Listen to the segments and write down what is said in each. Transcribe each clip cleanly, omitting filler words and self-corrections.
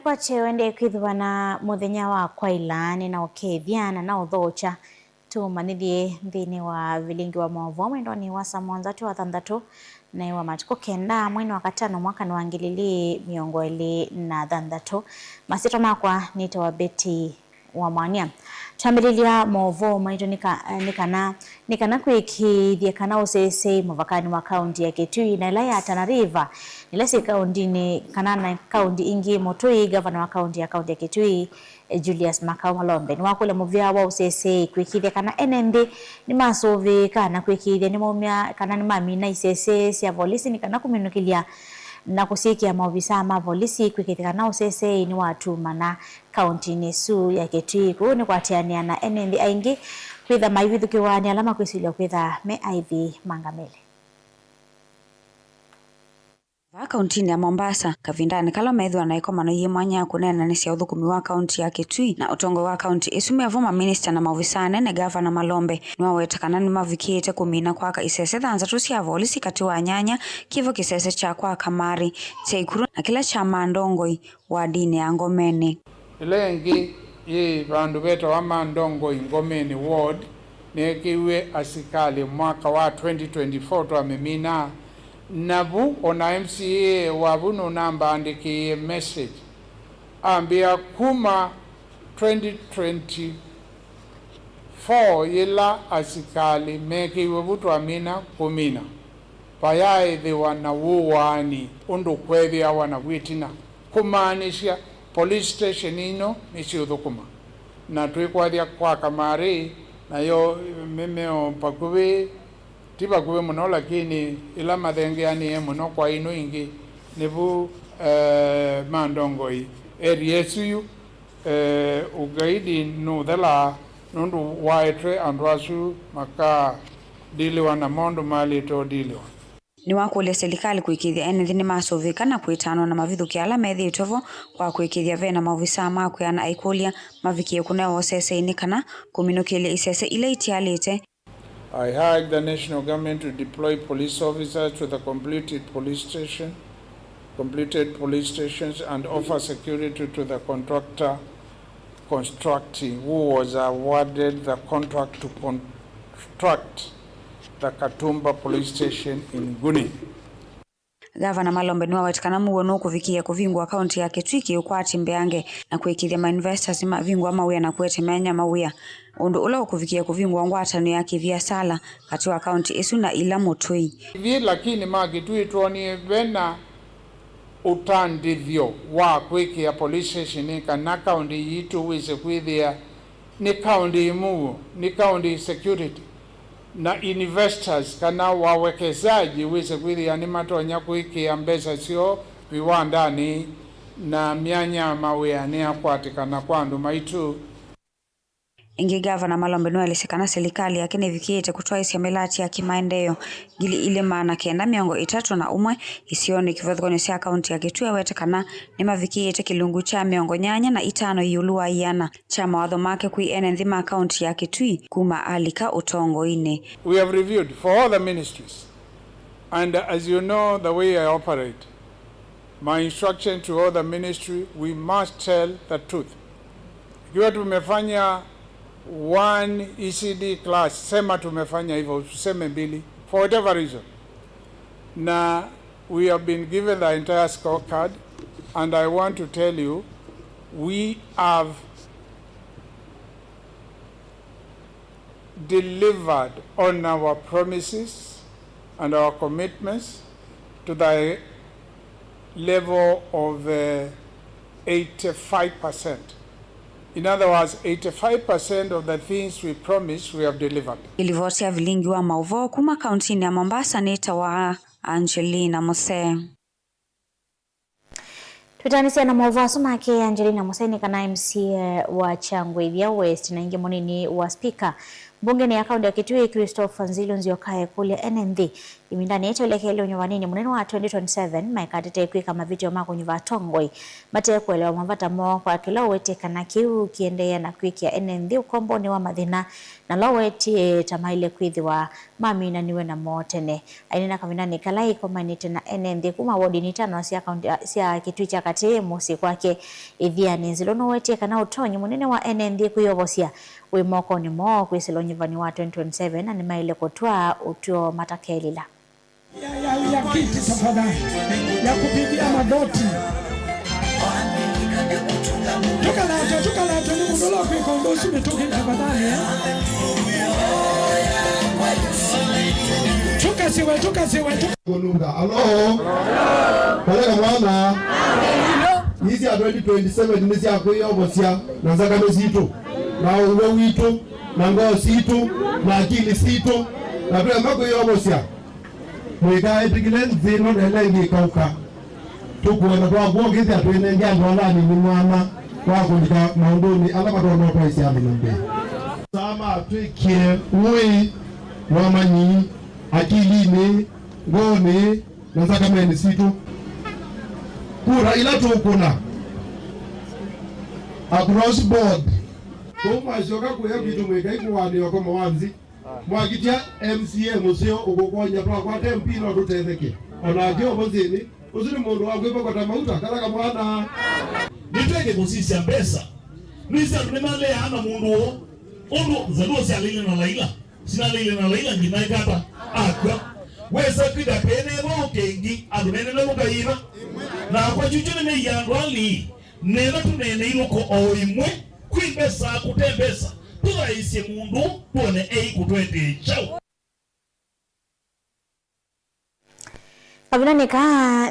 kwa chewende kwithwana muthenya wa kwailani na ukethiana na uthocha tumanithie nthini wa vilingi wa maovo mwendoni wa saa mwanzatu wa thanthatu na wa matuko kenda mwezi wa katano mwaka wa 2026 masito makwa nito wa Beti wa Mwania chambililia maovo maito nikana kwikithia kana usese mavakani wa kaunti ya Kitui na ila ya Tana River nilasi kaunti ni kana na kaunti ingi Mutui gavana wa kaunti ya Kitui Julius Makau Malombe ni wakule muvya wa usese kwikithia kana NND ni masovi kana kwikithia ni momia kana ni mami na isese sia polisi ni kana kuminukilia na kusikia maofisa ma polisi kwikithia kana usese ni watu mana kaunti nesu ya Kitui kuni kwatiania na NND aingi kwitha maivithukiwa ni alama kwisilia kwitha me IV Mangamele. Kaunti ya Mombasa kavindani kala methwa na ikomano yi mwanya kunena ni cia uthukumi wa kaunti ya Kitui na utongo wa kaunti isumi ya former minister na maofisa ne gavana Malombe niwa wetakana ni mavikite kumina kwa isese thanthatu cia polisi kati wa nyanya kivo kisese cha kwa Kamari Teikuru na kila cha Mandongoi wa dini ya Ngomeni ilengi ye bandu beta wa Mandongoi Ngomeni ward nekiwe asikali mwaka wa 2024 twamemina nabu ona MCA wabuno namba andiki message ambia kuma 2024 yela asikali meki webutu amina kumina payae the wana wuwani undu kwethi awana witina kumanisha police station ino nisi uthukuma na tuikwathia kwa Kamari na yo memeo pakuwe tiba kuwe muno lakini ila mathengeani muno kwa ino ingi nibu Mandongoi area suyu ugaidi nuthela nundu waetre andwasu maka diliwa na mondo mali to diliwa ni wakule serikali kuikithia ni masovika na kuitano na mavithuki ala methi itovo kwa kuikithia vena maofisa makwe ana aikulia mavikie kuna osese ini kana kuminukile isese ile itialite. I urge the national government to deploy police officers to the completed police stations and offer security to the contractor constructing who was awarded the contract to construct the Katumba police station in Guni. Gavana Malombe niwa wetakana muwono kuvikia kuvingwa kaunti ya Kitui kwa timbeange na kuikithia ma investors mavingwa mawia na kuetemenya mawia undu ula kuvikia kuvingwa ngwatano ya kivia sala kati wa kaunti isu na ila Mutui vi lakini Kitui tuoni vena utandithio wa kwikia police station kana kaunti yitu wise kwithia ni kaunti imu ni kaunti security na investors kana wawekezaji wise kwithia ni matonya kuikia mbesa sio viwandani na mianya mawia ni akwatikana kwandu maitu. Ingi gavana Malombe niwa ilisikana serikali yake nevikiete kutoa isi ya melati ya kimaendeleo gili ile maana kenda miongo itatu na umwe isioni kivyothikoni sia kaunti ya Kitui wetakana ni mavikiete kilungu cha miongo nyanya na itano yulua iana cha mawadho make kui nthima kaunti ya Kitui kuma alika utongo ine. We have reviewed for all the ministries and as you know the way I operate, my instruction to all the ministry, we must tell the truth. Ikiwa tumefanya one ECD class, sema tumefanya hivyo, tuseme mbili, for whatever reason. Na we have been given the entire scorecard and I want to tell you, we have delivered on our promises and our commitments to the level of 85%. In other words, 85% of the things we promised we have delivered. Ilivotia vilingi wa mauvo kuma kaunti ya Mombasa nita wa Angelina Mose. Tutanisia na mauvo asumake Angelina Mose ni kana MC wa Changwe vya West na ingi monini wa speaker Mbunge ni akaunti ya Kitui Christopher Nzilu Nziokae kulia NND imindani yetu elekele unyowanini munene wa 2027 maikatete kwi kama video mako nyuva tongoi mate kuelewa mavata mo kwa kila wete kana kiu kiendea na kwikia NND ukomboni wa madhina na loweti tamaile kwithi wa mami na niwe na motene ainina kavinani kalai komanite na NND kuma wodi ni tano si akaunti sia Kitui cha kati musi kwake idhiani Nzilu no wete kana utonyi munene wa NND kuyobosia we moko ni mo kwiselo nyivani wa 2027 na ni maile kutwa utio matakelila ya kiti tafadhali ya kupigia magoti tukalato ni mudolo kwa kondosi metoke tafadhali tukasiwe Kolunga alo Pale mwana hizi ya 2027 nisi ya kuyobosia na nzaka mesitu na uwe witu na ngoo situ na akili situ na pia mako yobosia mweka epigilen zino nelengi kauka tukuona kwa kuongeza atuene ngando alani ni mwana kwa kundika maunduni alama tono kwa isi ame nambe sama tuikie uwe wamanyi akili ni ngoni na nzaka meni situ kura ila tukuna across board Kuma shoka kuya bitu mweka ikuwani wako mawanzi mwakitia MCA museo ukokonya kwa tempi no tutetheke ona jo mozini uzuri mundu wagwe kwa tamauta kala kama mwana nitweke kusisi ya pesa nisa tunemale ana mundu ondo zalo sia lile na laila sina lile na laila ngina kata akwa wesa kwida pene bo kengi adunene no kaiba na kwa chuchu ne yandwali nena tunene iloko oimwe kwibesa kutembesa tuwaisi mundu tuone kutwete chao Kavinani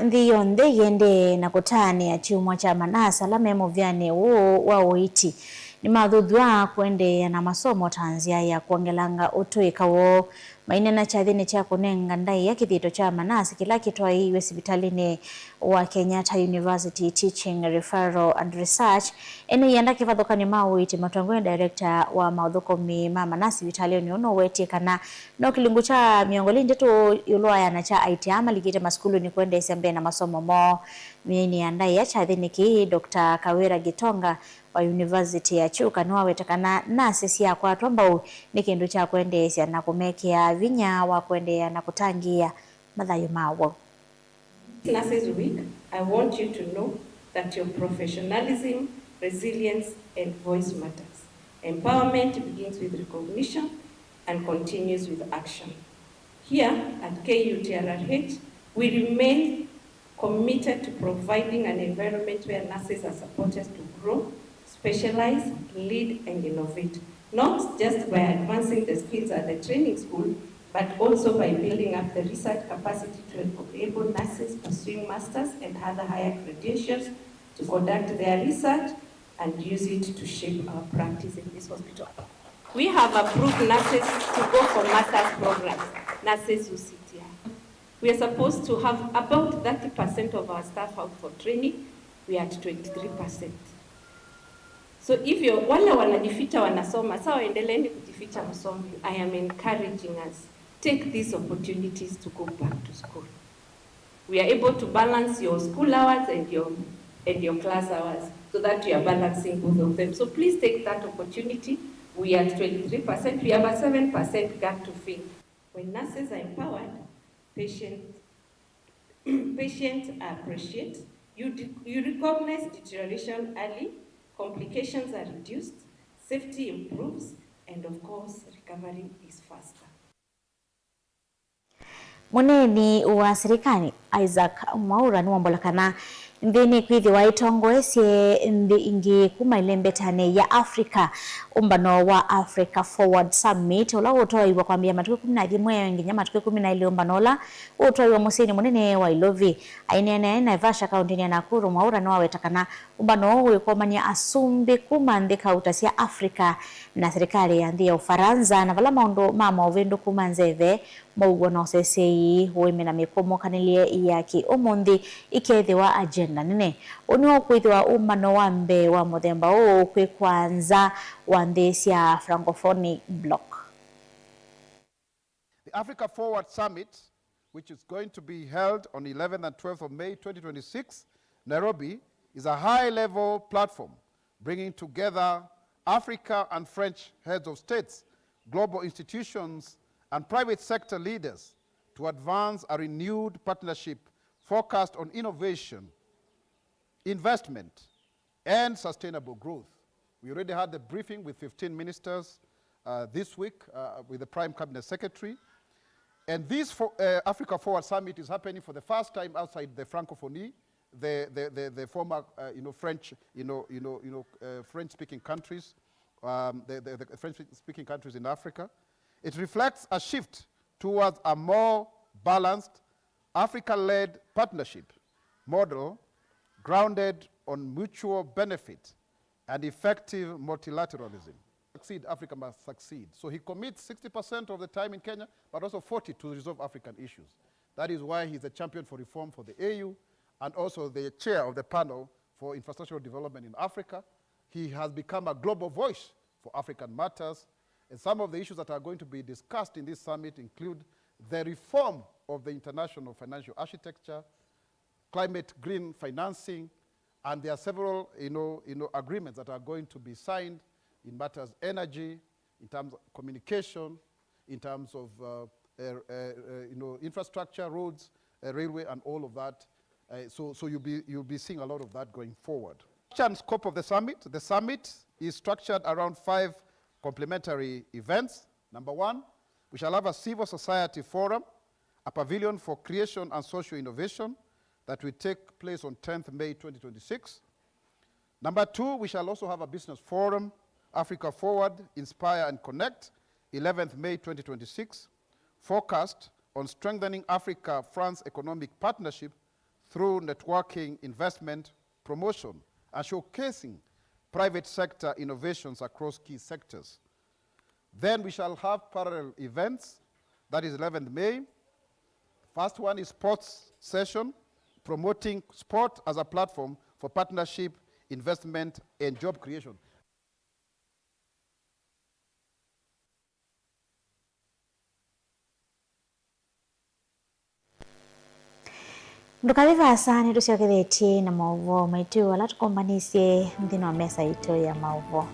ndi yonde yende na kutani ya chumwa cha manasa la memo vyane wa uiti ni madhudhua kuende na masomo tanzia ya kuangelanga utuika wo maine na chathini cha kunenga ndai ya kithito cha manasi kila kitwa iwe sipitalini wa Kenyatta University Teaching Referral and Research ene yanda kifadhoka ni mauiti matangwe director wa maudhuko mi mama nasi vitalini uno weti kana no kilungu cha miongoli ndetu yulua ya na cha IT ama likite maskulu ni kuende isembe na masomo mo mieni yandai ya chathini ki Dr. Kawira Gitonga wa University ya Chuka niwa wetakana nasi siya kwa tuambao ni kindu cha kuendesya na kumekea vinya wa kuendea na kutangia madhayo mawo. Nurses Week, I want you to know that your professionalism, resilience and voice matters. Empowerment begins with recognition and continues with action. Here at KUTRH, we remain committed to providing an environment where nurses are supported to grow, specialize, lead and innovate, not just by advancing the skills at the training school, but also by building up the research capacity to enable nurses pursuing masters and other higher credentials to conduct their research and use it to shape our practice in this hospital. We have approved nurses to go for master's programs, nurses who sit here. We are supposed to have about 30% of our staff out for training. We are at 23%. So if you're wale wanajificha wanasoma, sawa endeleeni kujificha msomi. I am encouraging us, take these opportunities to go back to school. We are able to balance your school hours and your class hours so that you are balancing both of them. So please take that opportunity. We are at 23%, we have a 7% gap to fill. When nurses are empowered, patients are appreciated. You recognize deterioration early, complications are reduced, safety improves, and of course, recovery is faster. Muneni wa serikali Isaac Mwaura ni wambolakana ndini kwithi wa itongo esye ndi ingi kuma ilembetane ya Africa umbano wa Africa Forward Summit ula utoiwa kwambia matuke 11 nginya matuke 12 umbano la utoiwa musini munene wa Ilovi ainene na Naivasha kaunti ya Nakuru. Mwaura no awetakana umbano we komanya asumbi kumandika utasia Africa na serikali ya ndia Ufaransa na vala maondo mama ovendo kumanzeve maugo na osesei huime na mikomo kanilie ya ki omondi ikethiwa agenda nene unio kwithiwa umano wambe wa muthemba o kwi kwanza wa nthi cia francophonic bloc. Africa Forward Summit, which is going to be held on 11th and 12th of May 2026, Nairobi, is a high-level platform bringing together Africa and French heads of states, global institutions, and private sector leaders to advance a renewed partnership focused on innovation, investment, and sustainable growth. We already had the briefing with 15 ministers this week with the Prime Cabinet Secretary. And this Africa Forward Summit is happening for the first time outside the Francophonie, the former French, French-speaking countries, the French-speaking countries in Africa. It reflects a shift towards a more balanced, Africa-led partnership model grounded on mutual benefit and effective multilateralism. Africa must succeed. So he commits 60% of the time in Kenya, but also 40% to resolve African issues. That is why he's a champion for reform for the AU and also the chair of the panel for infrastructural development in Africa. He has become a global voice for African matters. And some of the issues that are going to be discussed in this summit include the reform of the international financial architecture, climate green financing, and there are several agreements that are going to be signed in matters energy, in terms of communication, in terms of infrastructure, roads, railway, and all of that. So you'll be seeing a lot of that going forward. And scope of the summit is structured around 5 complementary events. Number 1, we shall have a civil society forum, a pavilion for creation and social innovation that will take place on 10th May 2026. Number 2, we shall also have a business forum, Africa Forward, Inspire and Connect, 11th May 2026, focused on strengthening Africa-France economic partnership through networking, investment, promotion, and showcasing private sector innovations across key sectors. Then we shall have parallel events, that is 11th May. First one is sports session, promoting sport as a platform for partnership, investment, and job creation. Ndukaviva asani tusiokethetie na mauvo maitu wala tukombanisye mthino wa mesa ito ya mauvo.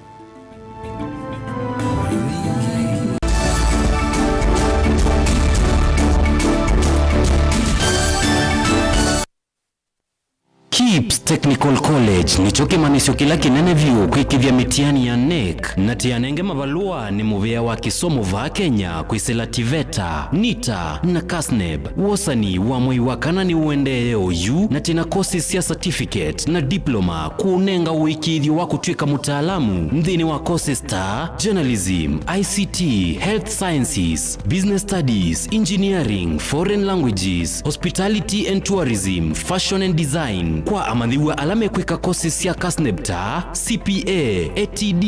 KIPS Technical College nicho kimanisho kila kinene vyuo kwikithia mitiani ya NEC na tianenge mavalua ni muvea wa kisomo va Kenya kwisela TVETA, NITA na KASNEB. Wosani wa mwei wakana ni uendee OU na tina courses ya certificate na diploma kuunenga uikithio wa kutwika mutaalamu mthini wa courses ta journalism, ICT, health sciences, business studies, engineering, foreign languages, hospitality and tourism, fashion and design. Kwa amadhiwa alame kwika courses ya KASNEBTA, CPA, ATD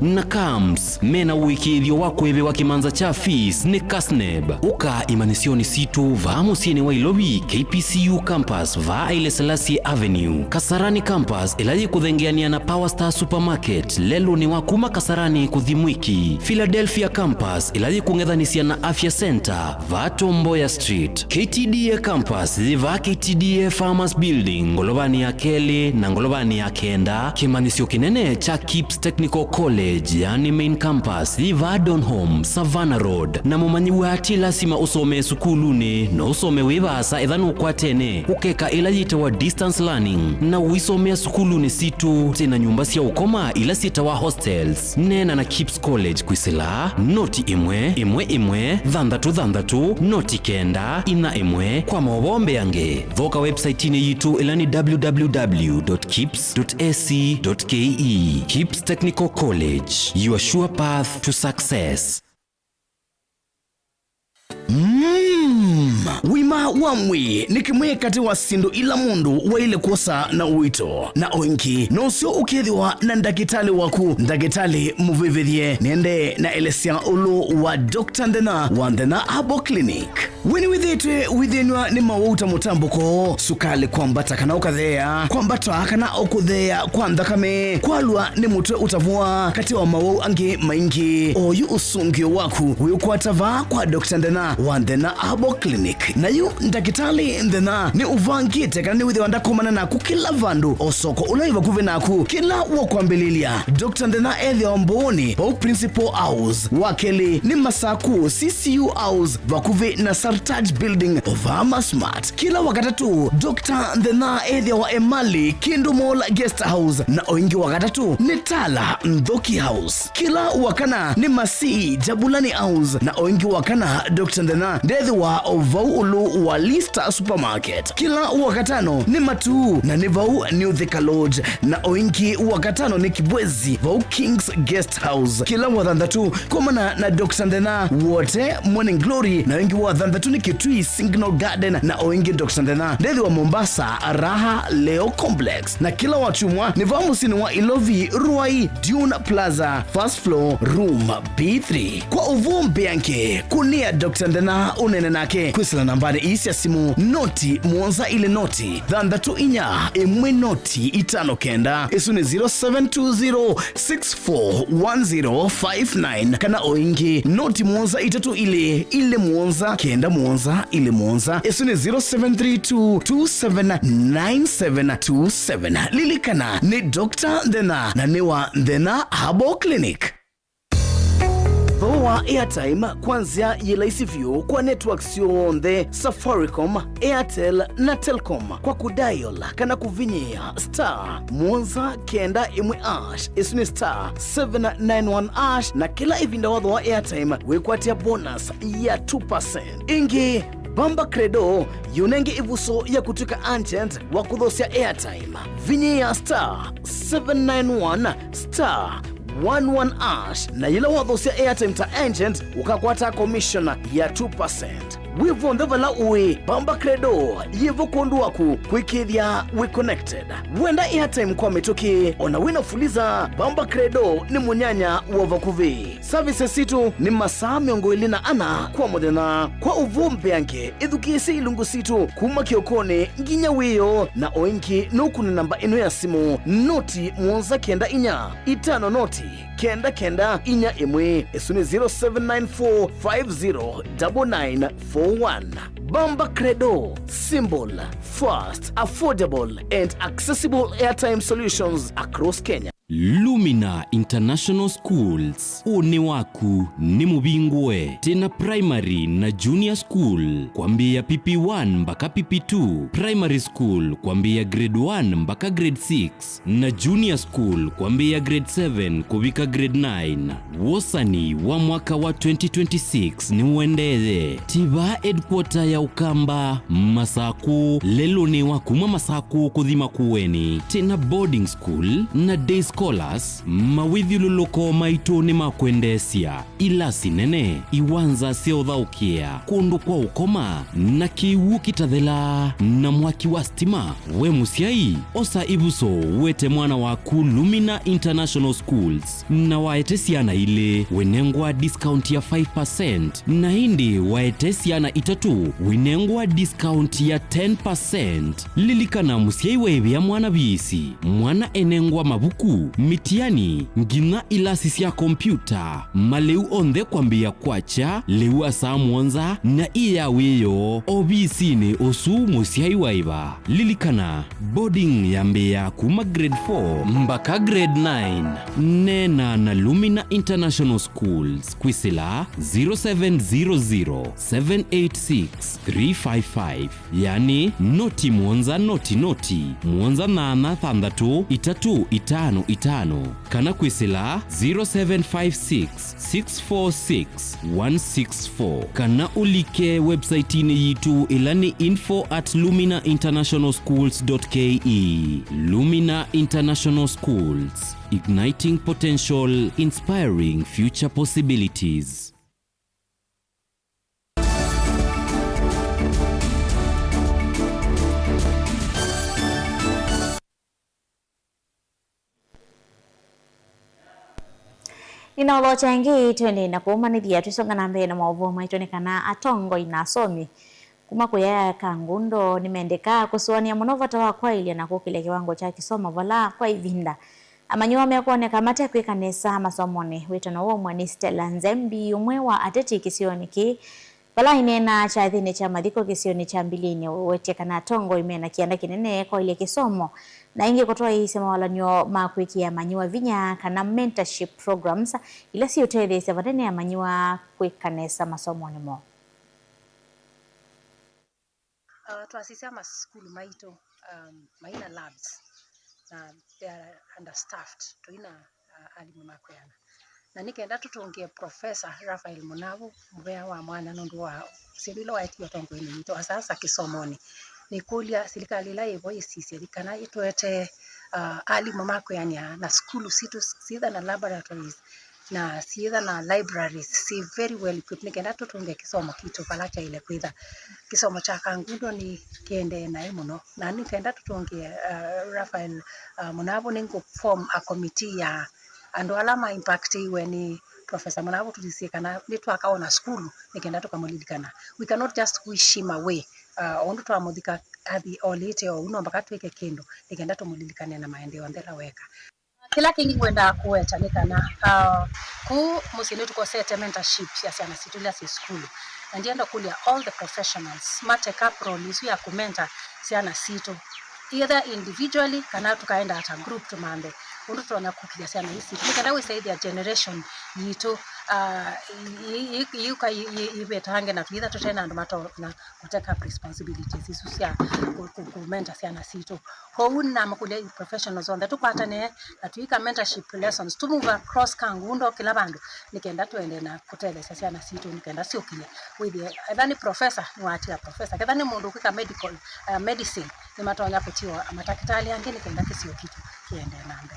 na KAMS. Mena uikithio wa kweve wa kimanza cha fees ni KASNEB. Uka imanisioni situ va musieni wa Ilobi KPCU campus va Haile Selassie Avenue. Kasarani campus ilaji kuthengeania na Power Star Supermarket lelo ni wakuma Kasarani kuthimwiki. Philadelphia campus ilaji kungethanisia na Afya Center va Tomboya Street. KTDA campus va KTDA Farmers Building Ngolovani ya Keli na Ngolovani ya Kenda. Kimanisio kinene cha KIPS Technical College yani main campus va Donholm Savannah Road. Na mumanyiwa ati lasima usome sukuluni na usome wivasa ethanu kwa tene ukeka ilajita wa distance learning na uisomea sukuluni situ tena nyumba siya ukoma ila sita wa hostels. Nena na KIPS College kwisila noti imwe dhandatu noti kenda ina imwe kwa mawombe yange. Voka website ini yitu ilani www.kips.ac.ke. KIPS Technical College, your sure path to success. Wima wamwi nikimwe kati wa sindu ila mundu wa ile kosa na uito na oinki na usio ukethiwa na ndagitali waku ndagitali muvivithie nende na elesia ulu wa Dr. Ndena wa Ndena Herbal Clinic. Weni withitwe withinwa ni mawuta mutambuko sukali kwambata kana ukathea kwambata kana ukuthea kwa nthakame kwalwa ni mutwe utavua kati wa mawu angi maingi oyu usungio waku wiukwatava kwa Dr. Ndena wa Ndena Herbal Clinic na yu ndakitali Ndena ni uvangite kana ni withi wandakomana naku kila vandu osoko ulaiva kuve naku kila wakwambililia Dr. Ndena ethi omboni pau Principal House wakeli ni masaku CCU House vakuve na Sartaj Building Ovama Smart kila wakatatu Dr. Ndena ethi wa Emali Kindu Mall Guest House na oingi wakatatu ni Tala Mdhoki House kila wakana ni Masi Jabulani House na oingi wakana Dr. Ndena ndethi wa Ovau Ulu wa Lista Supermarket kila wakatano ni Matu na ni Vau New Thika Lodge na oingi wakatano ni Kibwezi Vau Kings Guest House kila wathandatu komana na Dr. Ndena wote Morning Glory na oingi wathandatu ni Kitui Signal Garden na oingi Dr. Ndena ndethi wa Mombasa Raha Leo Complex na kila wachumwa ni Vau Musini wa Ilovi Ruai Dune Plaza First Floor Room B3 kwa uvumbi yanke kunia Dr. Ndena unene nake kwisila nambari isi ya simu noti muonza ile noti thandatu inya imwe noti itano kenda isu ni 0720641059 kana oingi noti muonza itatu ile muonza kenda muonza ile muonza isu ni 0732279727 lilikana ni Dr. Ndena na niwa Ndena Herbal Clinic. Voa airtime kwanzia yelaisi view kwa networks yonthe Safaricom, Airtel na Telcom kwa kudial kana kuvinyia star muonza kenda imwe ash isuni star 791 ash na kila ivinda wadho wa airtime wekwatia bonus ya 2%. Ingi Bamba Credo yunenge ivuso ya kutuka agent wa kudhosia airtime vinyia star 791 star 11 ash na yila wadhosia airtime ta agent ukakwata commission ya 2%. Wivo ndhevala uwe Bamba Credo yivo kondu waku kwikithia we connected wenda airtime kwa metoki ona wina fuliza Bamba Credo ni munyanya wa vakuvi services situ ni masaa miongo ilina ana kwa modena kwa uvumbi yanke idhukisi ilungu situ kuma kiokone nginya wiyo na oinki nukuni namba inu ya simu noti muonza kenda inya itano noti kenda kenda inya imwe isuni 0794509941. Bamba Credo, symbol, fast, affordable and accessible airtime solutions across Kenya. Lumina International Schools une waku ni mubingwe tena primary na junior school kwambia PP1 mpaka PP2 primary school kwambia grade 1 mpaka grade 6 na junior school kwambia grade 7 kubika grade 9 wosani wa mwaka wa 2026 ni uendeze tiba headquarter ya Ukamba Masaku lelo ni wakuma Masaku kuthima kuweni tena boarding school na day scholars mawithiluloko maito ni makwendesia ila sinene iwanza seothaukia kundu kwa ukoma na kiwu kitathela na mwaki wa stima we musiai osa ibuso wete mwana waku Lumina International Schools na waetesiana ile wenengwa discount ya 5% na hindi waetesiana itatu wenengwa discount ya 10%. Lilikana musiai wewe ya mwana bisi mwana enengwa mabuku mitiani ngina ilasi ya kompyuta maleu onde kwambia kwacha leu asa mwonza na iya weyo obisi ni osu musiai waiba. Lilikana boarding yambea kuma grade 4 mpaka grade 9 nena na Lumina International Schools kwisila 0700786355 yani noti mwonza noti mwonza nana thandatu itatu itano kana kwisila 0756646164 kana ulike website ni yitu ilani info@luminainternationalschools.ke. Lumina International Schools, igniting potential, inspiring future possibilities. Inaulo changi twende na kuumanithia twisonga na mbere na maovo maitonekana atongo inasomi kuma kuyaya kangundo nimendeka kusuania muno vata wa kwailia na kukile kiwango cha kisoma vala kwa ivinda amanyiwa mekoneka mate kwikanisa masomoni witano wo mwani Stella Nzembi umwe wa ateti kisioni ki vala inena cha thine cha mathiko kisioni cha mbilini wetekana tongo imena kianda kinene kwa ile kisomo na ingi kutoa isema walanyo makwikia manyiwa vinya kana mentorship programs ila si utele sevadene ya manyiwa kwikanisa masomoni mo. Tuasisi ama school maito maina labs na they are understaffed toina alimu makwena na nikaenda tutongie Professor Raphael Munavu mbea wa mwana nundu wa sililo wa etiyo tongo ini to asasa kisomoni nikulia serikali la evo isisi kana itwete alimu makwena na school situ sitha na laboratories na sitha na libraries si very well equipped nikaenda tutongie kisomo kitu palacha ile kwitha kisomo cha kangundo ni kiende na muno na nikaenda tutongie Raphael Munavu ningo form a committee ya ando alama impact iwe ni Professor Munavu tulisikana nitu akaona school nikaenda tukamulilikana we cannot just wish him away ondu twamudika athi olite o uno mpaka tweke kendo nikaenda tumulilikane na maendeleo ndela weka kila kingi kwenda kuweta nikana ku musini tuko set mentorship ya sana situlia si school and ndienda kulia all the professionals mate caprol isu ya kumenta siana sito either individually kana tukaenda hata group tumande undu tuona kukia sana hisi nikana we say their generation yito yuka ibetange na tuitha tutena ndo mato na kuteka responsibilities isusia kumenta siana sito ho una makulia professionals on that tupatane na tuika mentorship lessons to move across kangundo kila bandu nikaenda tuende na kutele siana sito nikaenda sio kile with the professor ni watia professor kadhani mundu kwika medical medicine ni matonya kutiwa matakitali yange nikaenda kisio kitu kiende nambe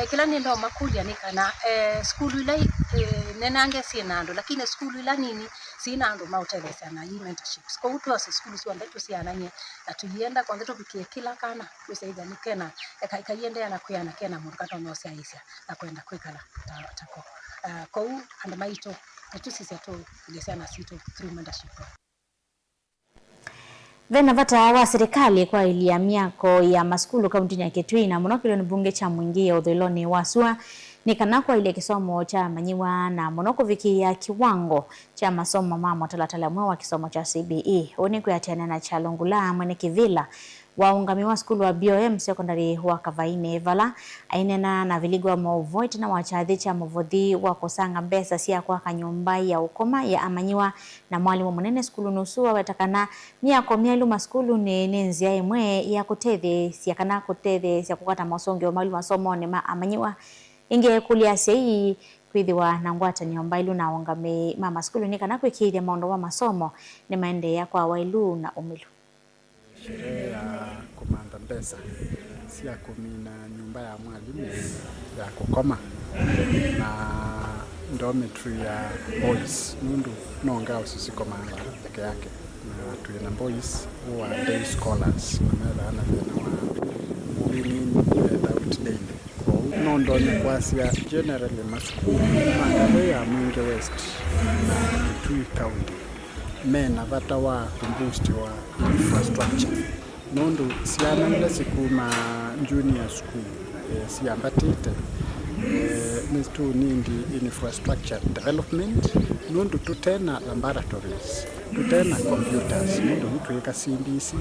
kila ndo makulia nikana school ile nenange sinando lakini school ile nini sinando mautele sana hii mentorships kwa utu wa school sio ndeto siananye na tuienda kwa ndeto bikie kila kana kusaidia nikena ikaiende na kuyana kena murikato no siaisia na kwenda kwikala tako kwa ando maito tu sisi tu ile sana sito through mentorship. Vena vata wa serikali kwa ilia miako ya maskulu kaunti ya Kitui na monokilo ni bunge cha mwingi ya udhiloni wasua ni kanakwa ile kisomo cha manyiwa na monoko viki ya kiwango cha masomo mamo talatala mwa wa kisomo cha CBE oni kuyatiana na chalongula mwene kivila waungami wa skulu wa BOM secondary wa Kavaine vala ainena na viligwa mauvoit na wachathi cha muvodhi wa kosanga mbesa siya kwa kanyumba ya ukoma ya amanyiwa na mwalimu munene skulu nusuwa wetakana miako mialu maskulu ni nzia imwe ya kutedhe siya kana kutedhe siya kukata masongi wa mwalimu masomo ni amanyiwa inge kulia siya kwithiwa na ngwata nyomba ilu na ungami mama skulu ni kana kwikithia maondo wa masomo ni maende ya kwa wailu na umilu. Sherehe ya kumanda mbesa si ya kumina nyumba ya mwalimu ya kukoma na dormitory ya boys nundu nonga usisiko manda peke yake na tuina boys huwa day scholars na ana vena wa winning without daily nondo ni kwasia generally maskulu mangale ya Mwingi West na Kitui County mena vata wa kumbusti wa infrastructure nundu siana mle sikuma junior school siambatite nistu nindi infrastructure development nundu tutena laboratories tutena computers nundu tuika CBC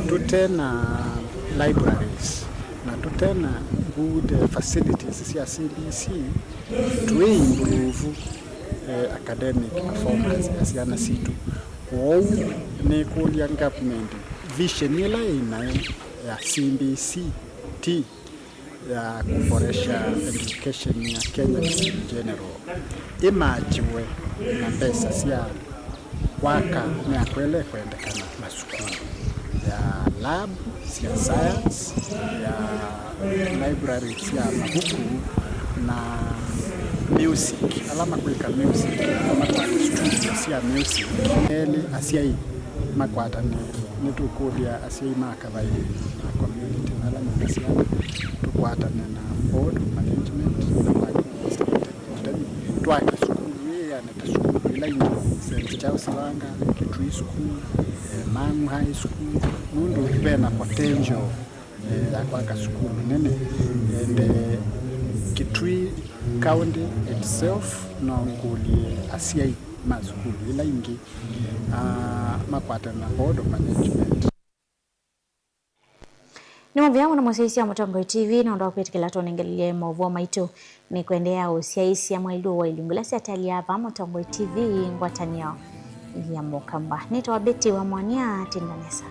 tutena libraries na tutena good facilities sia CBC to improve academic performance ya siana situ kwa ni kulia government vision ila ina ya CBC ya kuboresha education ya Kenya in general imajiwe na pesa sia waka ni akwele kuendekana masukulu ya lab sia science ya library sia mabuku na music alama kuika music alama kwa studio sia music eli asiai makwata ni tukulia asiai Kavaine na community alama sia tukwata na board management na neta school ila ingi St. Charles Wanga Kitui School Mangu High School mundu bena potential ya kwaka school nene and Kitui County itself no nguli asiai mazukulu ila ingi makwata na board of management. Ni mwaviamu na mwasisi ya Mutongoi TV na undawa kwetu kila tonengelie mwavuwa maitu ni kuendea usiaisi ya mwailu wa ilungulasi atali hapa Mutongoi TV ngwatania ya Mokamba. Nito wa Betty wa Mwania Tindanesa.